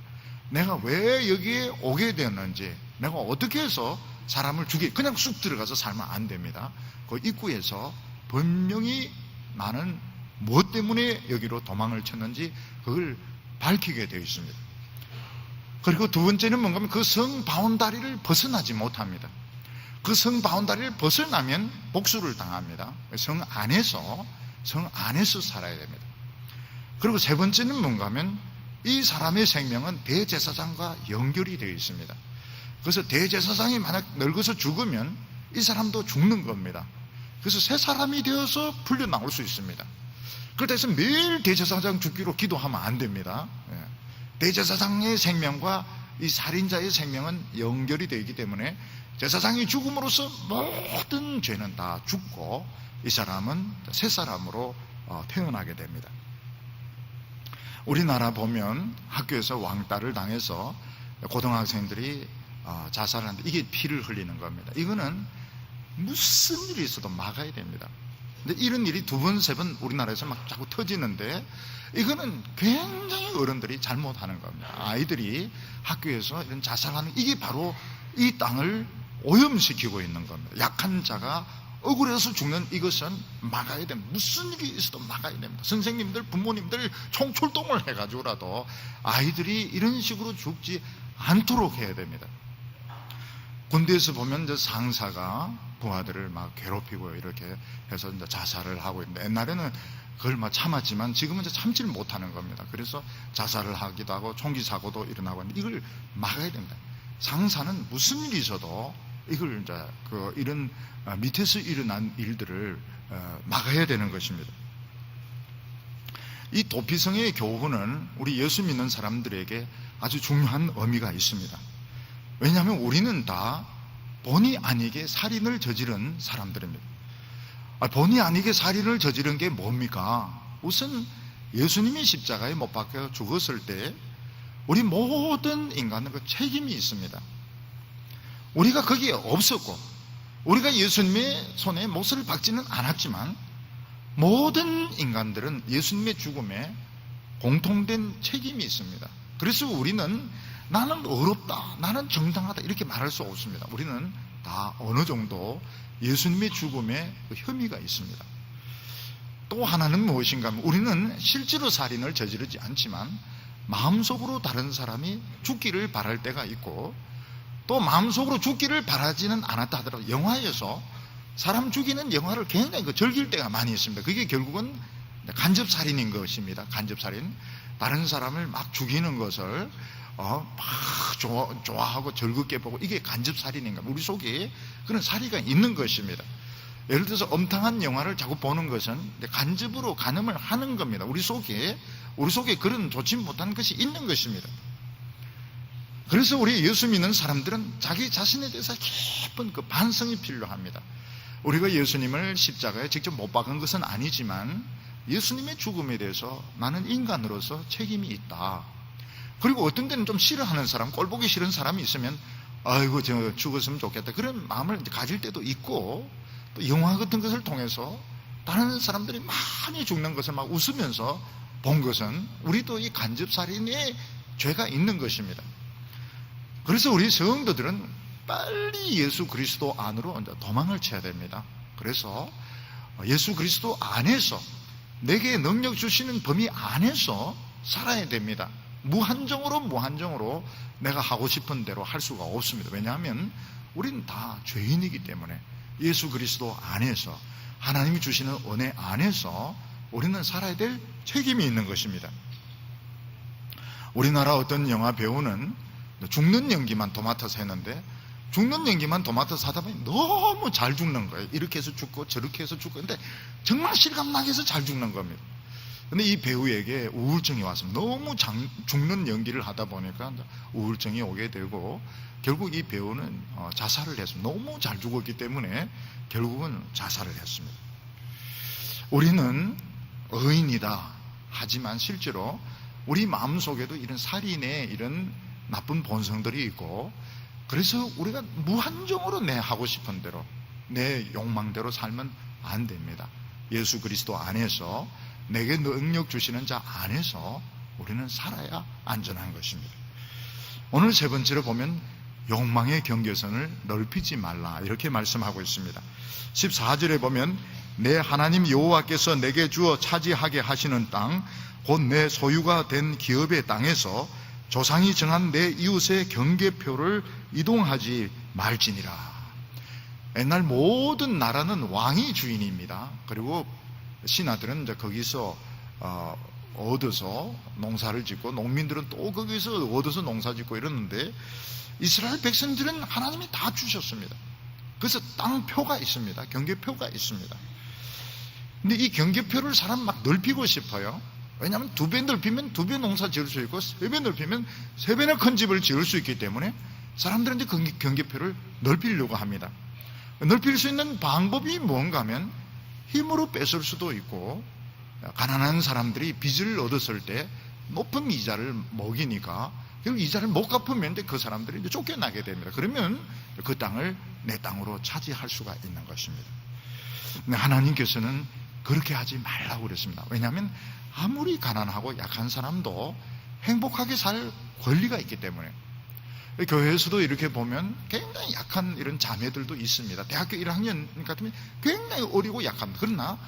내가 왜 여기에 오게 되었는지, 내가 어떻게 해서 사람을 그냥 쑥 들어가서 살면 안 됩니다. 그 입구에서 분명히 나는 무엇 때문에 여기로 도망을 쳤는지 그걸 밝히게 되어 있습니다. 그리고 두 번째는 뭔가 하면 그 성 바운다리를 벗어나지 못합니다. 그 성 바운다리를 벗어나면 복수를 당합니다. 성 안에서 살아야 됩니다. 그리고 세 번째는 뭔가 하면 이 사람의 생명은 대제사장과 연결이 되어 있습니다. 그래서 대제사장이 만약 늙어서 죽으면 이 사람도 죽는 겁니다. 그래서 새 사람이 되어서 풀려 나올 수 있습니다. 그래서 매일 대제사장 죽기로 기도하면 안 됩니다. 대제사장의 생명과 이 살인자의 생명은 연결이 되어 있기 때문에 제사장이 죽음으로써 모든 죄는 다 죽고 이 사람은 새 사람으로 태어나게 됩니다. 우리나라 보면 학교에서 왕따를 당해서 고등학생들이 자살하는데 이게 피를 흘리는 겁니다. 이거는 무슨 일이 있어도 막아야 됩니다. 근데 이런 일이 두 번, 세 번 우리나라에서 막 자꾸 터지는데 이거는 굉장히 어른들이 잘못하는 겁니다. 아이들이 학교에서 이런 자살하는 이게 바로 이 땅을 오염시키고 있는 겁니다. 약한 자가 억울해서 죽는 이것은 막아야 됩니다. 무슨 일이 있어도 막아야 됩니다. 선생님들, 부모님들 총출동을 해가지고라도 아이들이 이런 식으로 죽지 않도록 해야 됩니다. 군대에서 보면 이제 상사가 부하들을 막 괴롭히고 이렇게 해서 이제 자살을 하고 있는데 옛날에는 그걸 막 참았지만 지금은 이제 참지를 못하는 겁니다. 그래서 자살을 하기도 하고 총기 사고도 일어나고 있는데 이걸 막아야 됩니다. 상사는 무슨 일이 있어도 이걸 이제 이런 밑에서 일어난 일들을 막아야 되는 것입니다. 이 도피성의 교훈은 우리 예수 믿는 사람들에게 아주 중요한 의미가 있습니다. 왜냐하면 우리는 다 본의 아니게 살인을 저지른 사람들입니다. 본의 아니게 살인을 저지른 게 뭡니까? 우선 예수님이 십자가에 못 박혀 죽었을 때 우리 모든 인간은 그 책임이 있습니다. 우리가 거기에 없었고 우리가 예수님의 손에 못을 박지는 않았지만 모든 인간들은 예수님의 죽음에 공통된 책임이 있습니다. 그래서 우리는 나는 어렵다, 나는 정당하다 이렇게 말할 수 없습니다. 우리는 다 어느 정도 예수님의 죽음에 혐의가 있습니다. 또 하나는 무엇인가 하면 우리는 실제로 살인을 저지르지 않지만 마음속으로 다른 사람이 죽기를 바랄 때가 있고 또 마음속으로 죽기를 바라지는 않았다 하더라도 영화에서 사람 죽이는 영화를 굉장히 즐길 때가 많이 있습니다. 그게 결국은 간접살인인 것입니다. 간접살인. 다른 사람을 막 죽이는 것을 막 좋아하고 즐겁게 보고, 이게 간접살인인가? 우리 속에 그런 살이가 있는 것입니다. 예를 들어서 엄탕한 영화를 자꾸 보는 것은 간접으로 간음을 하는 겁니다. 우리 속에 그런 좋지 못한 것이 있는 것입니다. 그래서 우리 예수 믿는 사람들은 자기 자신에 대해서 깊은 그 반성이 필요합니다. 우리가 예수님을 십자가에 직접 못 박은 것은 아니지만 예수님의 죽음에 대해서 나는 인간으로서 책임이 있다. 그리고 어떤 때는 좀 싫어하는 사람, 꼴보기 싫은 사람이 있으면 아이고 저 죽었으면 좋겠다, 그런 마음을 가질 때도 있고, 또 영화 같은 것을 통해서 다른 사람들이 많이 죽는 것을 막 웃으면서 본 것은 우리도 이 간접살인의 죄가 있는 것입니다. 그래서 우리 성도들은 빨리 예수 그리스도 안으로 이제 도망을 쳐야 됩니다. 그래서 예수 그리스도 안에서, 내게 능력 주시는 범위 안에서 살아야 됩니다. 무한정으로 내가 하고 싶은 대로 할 수가 없습니다. 왜냐하면 우리는 다 죄인이기 때문에 예수 그리스도 안에서, 하나님이 주시는 은혜 안에서 우리는 살아야 될 책임이 있는 것입니다. 우리나라 어떤 영화 배우는 죽는 연기만 도맡아서 했는데, 죽는 연기만 도맡아서 하다 보니 너무 잘 죽는 거예요. 이렇게 해서 죽고 저렇게 해서 죽고, 근데 정말 실감나게 해서 잘 죽는 겁니다. 근데 이 배우에게 우울증이 왔습니다. 너무 죽는 연기를 하다 보니까 우울증이 오게 되고, 결국 이 배우는 자살을 했습니다. 너무 잘 죽었기 때문에 결국은 자살을 했습니다. 우리는 의인이다 하지만 실제로 우리 마음속에도 이런 살인의 이런 나쁜 본성들이 있고, 그래서 우리가 무한정으로 내 하고 싶은 대로, 내 욕망대로 살면 안 됩니다. 예수 그리스도 안에서, 내게 능력 주시는 자 안에서 우리는 살아야 안전한 것입니다. 오늘 세 번째로 보면 욕망의 경계선을 넓히지 말라, 이렇게 말씀하고 있습니다. 14절에 보면 내 하나님 여호와께서 내게 주어 차지하게 하시는 땅, 곧 내 소유가 된 기업의 땅에서 조상이 정한 내 이웃의 경계표를 이동하지 말지니라. 옛날 모든 나라는 왕이 주인입니다. 그리고 신하들은 이제 거기서 얻어서 농사를 짓고, 농민들은 또 거기서 얻어서 농사 짓고 이러는데, 이스라엘 백성들은 하나님이 다 주셨습니다. 그래서 땅표가 있습니다. 경계표가 있습니다. 근데 이 경계표를 사람 막 넓히고 싶어요. 왜냐하면 2배 넓히면 2배 농사 지을 수 있고, 3배 넓히면 3배나 큰 집을 지을 수 있기 때문에 사람들은 이제 경계표를 넓히려고 합니다. 넓힐 수 있는 방법이 뭔가 하면 힘으로 뺏을 수도 있고, 가난한 사람들이 빚을 얻었을 때 높은 이자를 먹이니까 결국 이자를 못 갚으면 그 사람들이 이제 쫓겨나게 됩니다. 그러면 그 땅을 내 땅으로 차지할 수가 있는 것입니다. 근데 하나님께서는 그렇게 하지 말라고 그랬습니다. 왜냐하면 아무리 가난하고 약한 사람도 행복하게 살 권리가 있기 때문에. 교회에서도 이렇게 보면 굉장히 약한 이런 자매들도 있습니다. 대학교 1학년 같으면 굉장히 어리고 약합니다. 그러나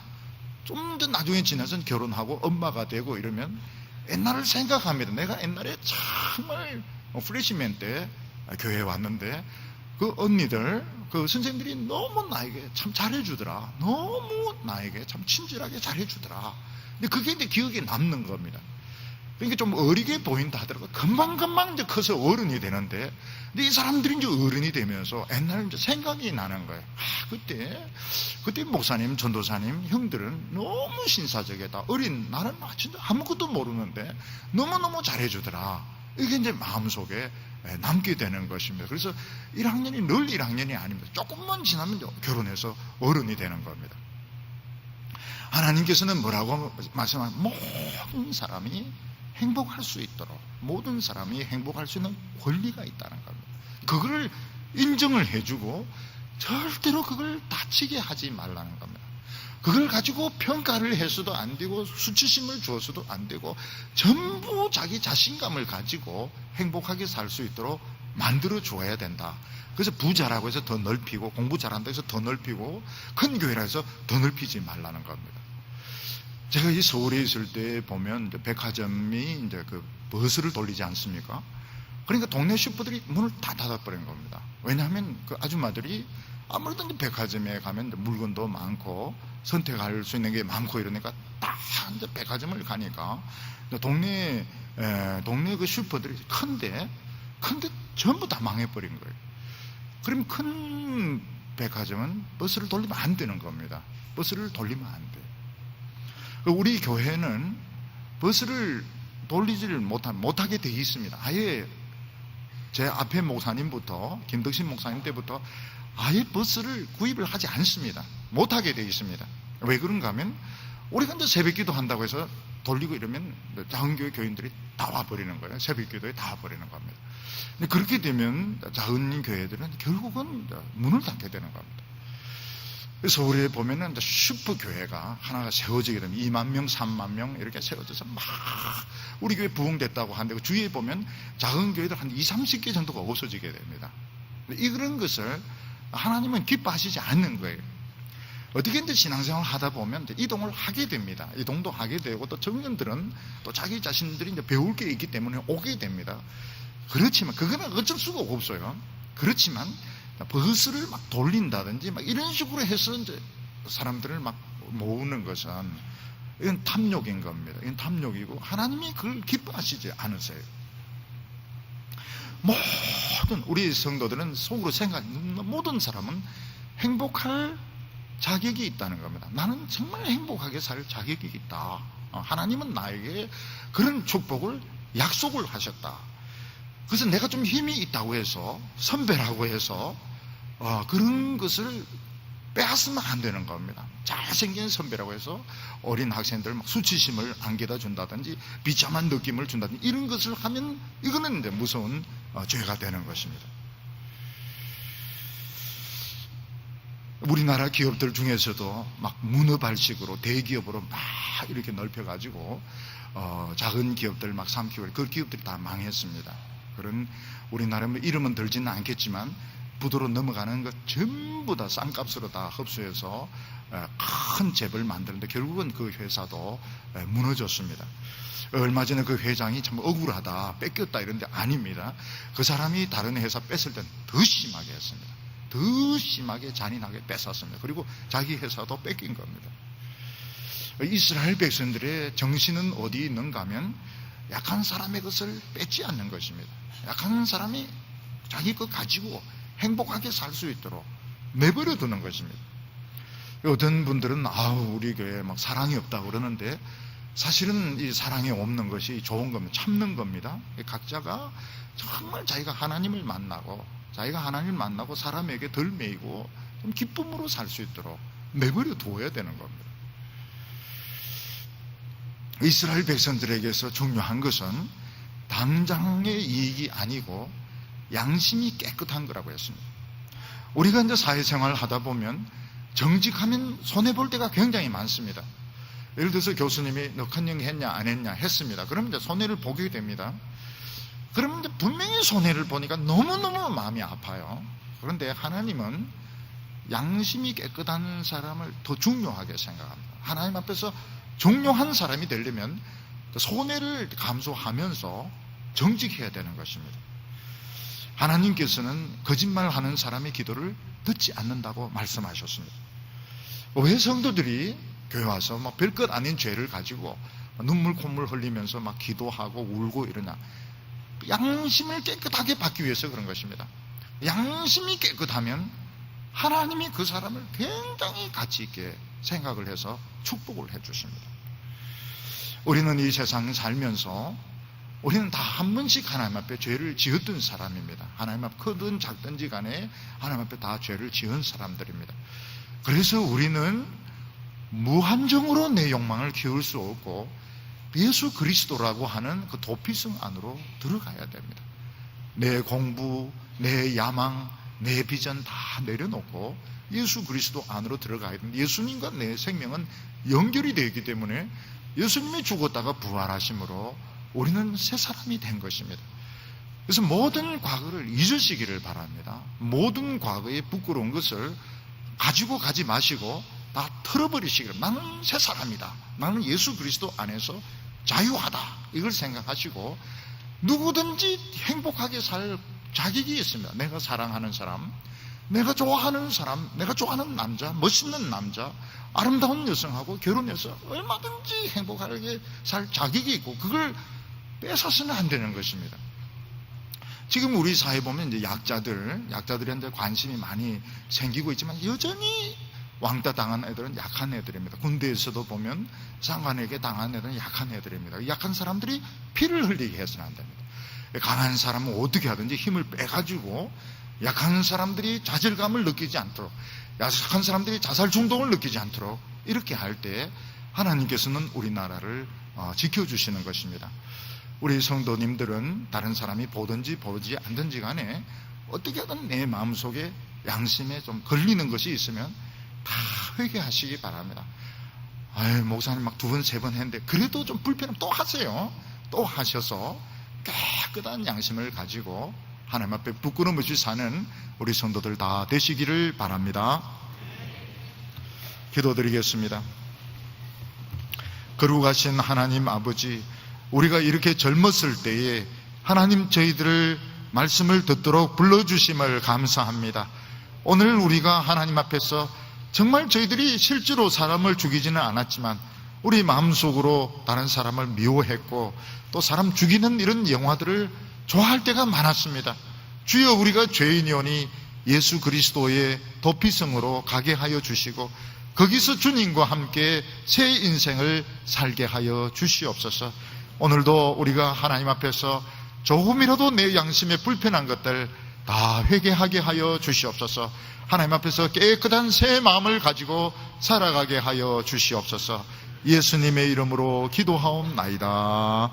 좀 더 나중에 지나서 결혼하고 엄마가 되고 이러면 옛날을 생각합니다. 내가 옛날에 정말 프레시맨 때 교회에 왔는데 그 언니들, 그 선생님들이 너무 나에게 참 잘해주더라. 너무 나에게 참 친절하게 잘해주더라. 근데 그게 이제 기억에 남는 겁니다. 그러니까 좀 어리게 보인다 하더라도 금방금방 이제 커서 어른이 되는데, 근데 이 사람들이 이제 어른이 되면서 옛날 이제 생각이 나는 거예요. 그때 목사님, 전도사님, 형들은 너무 신사적이다. 나는 진짜 아무것도 모르는데 너무너무 잘해주더라. 이게 이제 마음속에 남게 되는 것입니다. 그래서 1학년이 늘 1학년이 아닙니다. 조금만 지나면 결혼해서 어른이 되는 겁니다. 하나님께서는 뭐라고 말씀하면 모든 사람이 행복할 수 있도록, 모든 사람이 행복할 수 있는 권리가 있다는 겁니다. 그걸 인정을 해주고 절대로 그걸 다치게 하지 말라는 겁니다. 그걸 가지고 평가를 해서도 안 되고 수치심을 주어서도 안 되고 전부 자기 자신감을 가지고 행복하게 살 수 있도록 만들어 줘야 된다. 그래서 부자라고 해서 더 넓히고, 공부 잘한다 해서 더 넓히고, 큰 교회라 해서 더 넓히지 말라는 겁니다. 제가 이 서울에 있을 때 보면 이제 백화점이 이제 그 버스를 돌리지 않습니까? 그러니까 동네 슈퍼들이 문을 다 닫아버린 겁니다. 왜냐하면 그 아줌마들이 아무래도 이제 백화점에 가면 이제 물건도 많고 선택할 수 있는 게 많고 이러니까 다 이제 백화점을 가니까 동네 그 슈퍼들이 큰데 전부 다 망해버린 거예요. 그럼 큰 백화점은 버스를 돌리면 안 되는 겁니다. 버스를 돌리면 안 돼요. 우리 교회는 버스를 돌리지를 못하게 되어 있습니다. 아예 제 앞에 목사님부터, 김덕신 목사님 때부터 아예 버스를 구입을 하지 않습니다. 못하게 되어 있습니다. 왜 그런가 하면 우리가 이제 새벽 기도 한다고 해서 돌리고 이러면 작은 교회 교인들이 다 와버리는 거예요. 새벽 기도에 다 와버리는 겁니다. 근데 그렇게 되면 작은 교회들은 결국은 문을 닫게 되는 겁니다. 그래서 서울에 보면은 슈퍼 교회가 하나가 세워지게 되면 2만 명, 3만 명 이렇게 세워져서 막 우리 교회 부흥됐다고 하는데 그 주위에 보면 작은 교회들 한 20, 30개 정도가 없어지게 됩니다. 이런 것을 하나님은 기뻐하시지 않는 거예요. 어떻게든 신앙생활 하다 보면 이동을 하게 됩니다. 이동도 하게 되고 또 청년들은 또 자기 자신들이 이제 배울 게 있기 때문에 오게 됩니다. 그렇지만 그거는 어쩔 수가 없어요. 그렇지만 버스를 막 돌린다든지 막 이런 식으로 해서 이제 사람들을 막 모으는 것은 이건 탐욕인 겁니다. 이건 탐욕이고 하나님이 그걸 기뻐하시지 않으세요. 모든 우리 성도들은 속으로 생각하는 모든 사람은 행복할 자격이 있다는 겁니다. 나는 정말 행복하게 살 자격이 있다. 하나님은 나에게 그런 축복을 약속을 하셨다. 그래서 내가 좀 힘이 있다고 해서 선배라고 해서 그런 것을 빼앗으면 안 되는 겁니다. 잘생긴 선배라고 해서 어린 학생들 막 수치심을 안겨다 준다든지 비참한 느낌을 준다든지 이런 것을 하면 이거는 이제 무서운 죄가 되는 것입니다. 우리나라 기업들 중에서도 막 문어발식으로 대기업으로 막 이렇게 넓혀가지고 작은 기업들 막 삼키고 그 기업들이 다 망했습니다. 그런 우리나라 이름은 들지는 않겠지만 부도로 넘어가는 것 전부 다 싼값으로 다 흡수해서 큰 재벌을 만드는데 결국은 그 회사도 무너졌습니다. 얼마 전에 그 회장이 참 억울하다, 뺏겼다 이런데 아닙니다. 그 사람이 다른 회사 뺏을 때는 더 심하게 했습니다. 더 심하게 잔인하게 뺏었습니다. 그리고 자기 회사도 뺏긴 겁니다. 이스라엘 백성들의 정신은 어디 있는가 하면 약한 사람의 것을 뺏지 않는 것입니다. 약한 사람이 자기 것 가지고 행복하게 살 수 있도록 내버려 두는 것입니다. 어떤 분들은 우리 교회에 막 사랑이 없다고 그러는데 사실은 이 사랑이 없는 것이 좋은 겁니다. 참는 겁니다. 각자가 정말 자기가 하나님을 만나고 사람에게 덜 매이고 좀 기쁨으로 살 수 있도록 내버려 두어야 되는 겁니다. 이스라엘 백성들에게서 중요한 것은 당장의 이익이 아니고 양심이 깨끗한 거라고 했습니다. 우리가 이제 사회생활을 하다 보면 정직하면 손해볼 때가 굉장히 많습니다. 예를 들어서 교수님이 너 컨닝 했냐 안 했냐 했습니다. 그러면 이제 손해를 보게 됩니다. 그러면 이제 분명히 손해를 보니까 너무너무 마음이 아파요. 그런데 하나님은 양심이 깨끗한 사람을 더 중요하게 생각합니다. 하나님 앞에서 중요한 사람이 되려면 손해를 감수하면서 정직해야 되는 것입니다. 하나님께서는 거짓말하는 사람의 기도를 듣지 않는다고 말씀하셨습니다. 왜 성도들이 교회 와서 막 별것 아닌 죄를 가지고 눈물 콧물 흘리면서 막 기도하고 울고 이러냐? 양심을 깨끗하게 받기 위해서 그런 것입니다. 양심이 깨끗하면 하나님이 그 사람을 굉장히 가치 있게 생각을 해서 축복을 해 주십니다. 우리는 이 세상 살면서 우리는 다 한 번씩 하나님 앞에 죄를 지었던 사람입니다. 하나님 앞에 크든 작든지 간에 하나님 앞에 다 죄를 지은 사람들입니다. 그래서 우리는 무한정으로 내 욕망을 키울 수 없고 예수 그리스도라고 하는 그 도피성 안으로 들어가야 됩니다. 내 공부, 내 야망, 내 비전 다 내려놓고 예수 그리스도 안으로 들어가야 됩니다. 예수님과 내 생명은 연결이 되기 때문에 예수님이 죽었다가 부활하심으로 우리는 새 사람이 된 것입니다. 그래서 모든 과거를 잊으시기를 바랍니다. 모든 과거의 부끄러운 것을 가지고 가지 마시고 다 털어버리시기를, 나는 새 사람이다, 나는 예수 그리스도 안에서 자유하다, 이걸 생각하시고 누구든지 행복하게 살 자격이 있습니다. 내가 사랑하는 사람, 내가 좋아하는 사람, 내가 좋아하는 남자, 멋있는 남자, 아름다운 여성하고 결혼해서 얼마든지 행복하게 살 자격이 있고 그걸 뺏어서는 안 되는 것입니다. 지금 우리 사회 보면 이제 약자들한테 관심이 많이 생기고 있지만 여전히 왕따 당한 애들은 약한 애들입니다. 군대에서도 보면 장관에게 당한 애들은 약한 애들입니다. 약한 사람들이 피를 흘리게 해서는 안 됩니다. 강한 사람은 어떻게 하든지 힘을 빼가지고 약한 사람들이 좌절감을 느끼지 않도록, 약한 사람들이 자살 충동을 느끼지 않도록 이렇게 할 때 하나님께서는 우리나라를 지켜주시는 것입니다. 우리 성도님들은 다른 사람이 보든지 보지 않든지 간에 어떻게든 내 마음속에 양심에 좀 걸리는 것이 있으면 다 회개하시기 바랍니다. 아유, 목사님 막 2번, 3번 했는데 그래도 좀 불편하면 또 하세요. 또 하셔서 깨끗한 양심을 가지고 하나님 앞에 부끄럼 없이 사는 우리 성도들 다 되시기를 바랍니다. 기도드리겠습니다. 거룩하신 하나님 아버지, 우리가 이렇게 젊었을 때에 하나님 저희들을 말씀을 듣도록 불러주심을 감사합니다. 오늘 우리가 하나님 앞에서 정말 저희들이 실제로 사람을 죽이지는 않았지만 우리 마음속으로 다른 사람을 미워했고 또 사람 죽이는 이런 영화들을 좋아할 때가 많았습니다. 주여, 우리가 죄인이오니 예수 그리스도의 도피성으로 가게 하여 주시고 거기서 주님과 함께 새 인생을 살게 하여 주시옵소서. 오늘도 우리가 하나님 앞에서 조금이라도 내 양심에 불편한 것들 다 회개하게 하여 주시옵소서. 하나님 앞에서 깨끗한 새 마음을 가지고 살아가게 하여 주시옵소서. 예수님의 이름으로 기도하옵나이다.